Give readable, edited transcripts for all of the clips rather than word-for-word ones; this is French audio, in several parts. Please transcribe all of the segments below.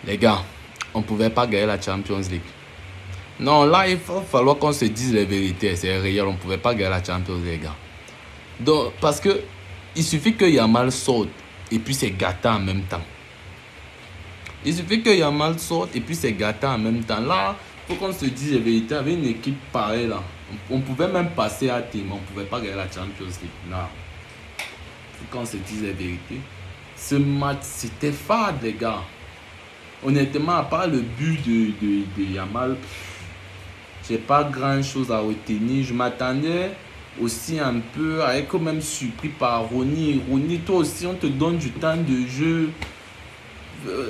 Les gars, on ne pouvait pas gagner la Champions League. Non, là, il va falloir qu'on se dise la vérité. C'est réel, on ne pouvait pas gagner la Champions League, les gars. Donc, parce que il suffit que Yamal saute et puis c'est gâté en même temps. Il suffit que Yamal saute et puis c'est gâté en même temps. Là, il faut qu'on se dise la vérité. Avec une équipe pareille, là, on pouvait même passer à team. On ne pouvait pas gagner la Champions League. Là, il faut qu'on se dise la vérité. Ce match, c'était fade, les gars. Honnêtement, à part le but de Yamal, j'ai pas grand chose à retenir. Je m'attendais aussi un peu à être même surpris par Ronny. Ronny, toi aussi, on te donne du temps de jeu.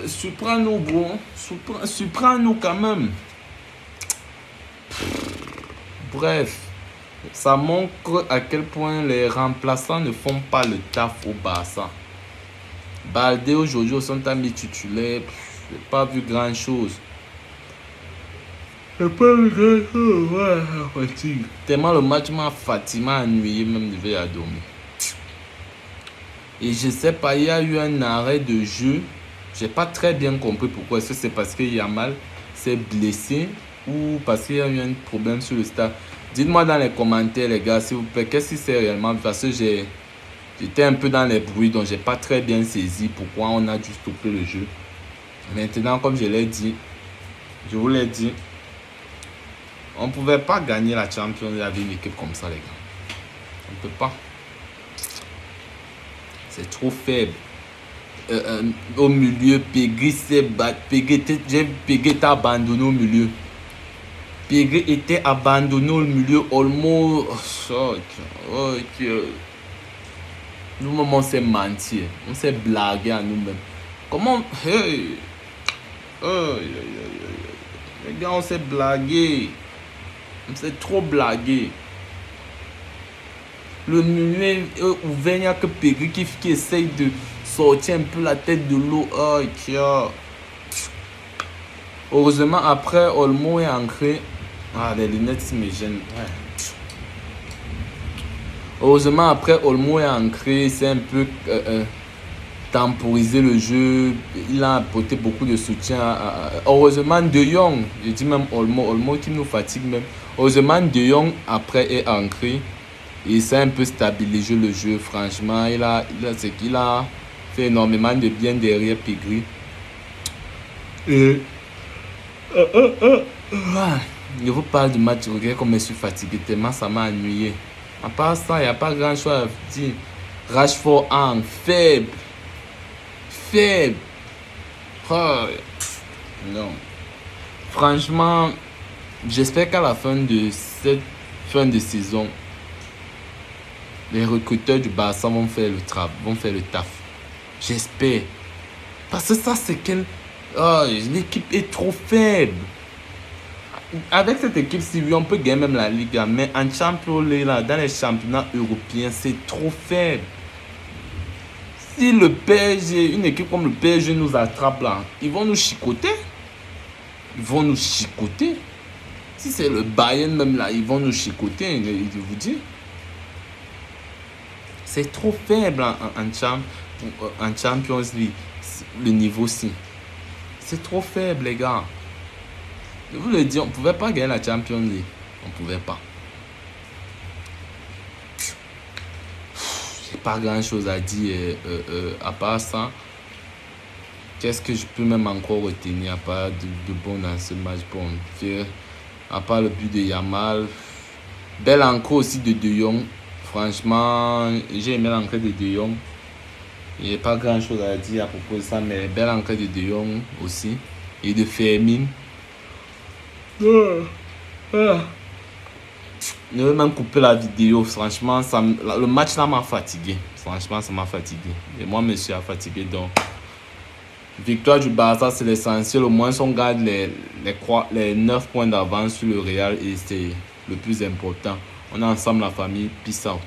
Surprends-nous, bro. Surprends-nous quand même. Bref, ça montre à quel point les remplaçants ne font pas le taf au Barça. Baldé aujourd'hui sont amis titulaires. J'ai pas vu grand chose. J'ai pas vu grand chose. Ouais, fatigue. Tellement le match m'a fatigué, m'a ennuyé, même je vais à dormir. Et je sais pas, il y a eu un arrêt de jeu. J'ai pas très bien compris pourquoi. Est-ce que c'est parce que Yamal s'est blessé ou parce qu'il y a eu un problème sur le stade? Dites-moi dans les commentaires, les gars, s'il vous plaît, qu'est-ce qui c'est réellement? Parce que j'étais un peu dans les bruits, donc j'ai pas très bien saisi pourquoi on a dû stopper le jeu. Maintenant, comme je vous l'ai dit, on ne pouvait pas gagner la Champions League avec une équipe comme ça, les gars. On ne peut pas. C'est trop faible. Au milieu, Pégri s'est battu. Pégri était abandonné au milieu. Pégri était abandonné au milieu. Olmo. Nous-mêmes, on s'est menti. On s'est blagué à nous-mêmes. Comment. Hey. Les gars, on s'est blagué. On s'est trop blagué. Le milieu ouvert, il n'y a que Pégri qui essaye de sortir un peu la tête de l'eau. Oh, tiens. Heureusement, après, Olmo est ancré. Ah, les lunettes me gênent. Ouais. Heureusement, après, Olmo est ancré. C'est un peu temporiser le jeu. Il a apporté beaucoup de soutien. Heureusement, De Jong, je dis même Olmo qui nous fatigue même. Heureusement, De Jong, après, est ancré. Et ça a un peu stabilisé le jeu, franchement. Il a fait énormément de bien derrière Pégri. Et je vous parle du match, regardez comme je suis fatigué, tellement ça m'a ennuyé. À part ça, il n'y a pas grand chose à dire. Rashford en faible. Oh, non. Franchement, j'espère qu'à la fin de cette fin de saison, les recruteurs du Barça vont faire le taf. J'espère. Parce que ça, c'est quelle... Oh, l'équipe est trop faible. Avec cette équipe-ci, on peut gagner même la Liga. Mais en Champions League, dans les championnats européens, c'est trop faible. Si le PSG, une équipe comme le PSG nous attrape là, ils vont nous chicoter. Si c'est le Bayern même là, ils vont nous chicoter, je vous dis. C'est trop faible en Champions League, le niveau-ci. C'est trop faible, les gars. Je vous le dis, on ne pouvait pas gagner la Champions League. On ne pouvait pas. J'ai pas grand-chose à dire à part ça. Qu'est-ce que je peux même encore retenir à part de bon dans ce match? Bon, à part le but de Yamal. Belle entrée aussi de De Jong. Franchement, j'ai aimé l'entrée de De Jong. Il n'y a pas grand chose à dire à propos de ça, mais belle entrée de De Jong aussi. Et de Fermin. Je vais même couper la vidéo. Franchement, le match là m'a fatigué. Franchement, ça m'a fatigué. Et moi, je suis fatigué. Donc, victoire du Barça, c'est l'essentiel. Au moins, on garde les 9 points d'avance sur le Real. Et c'est le plus important. On est ensemble, la famille. Peace out.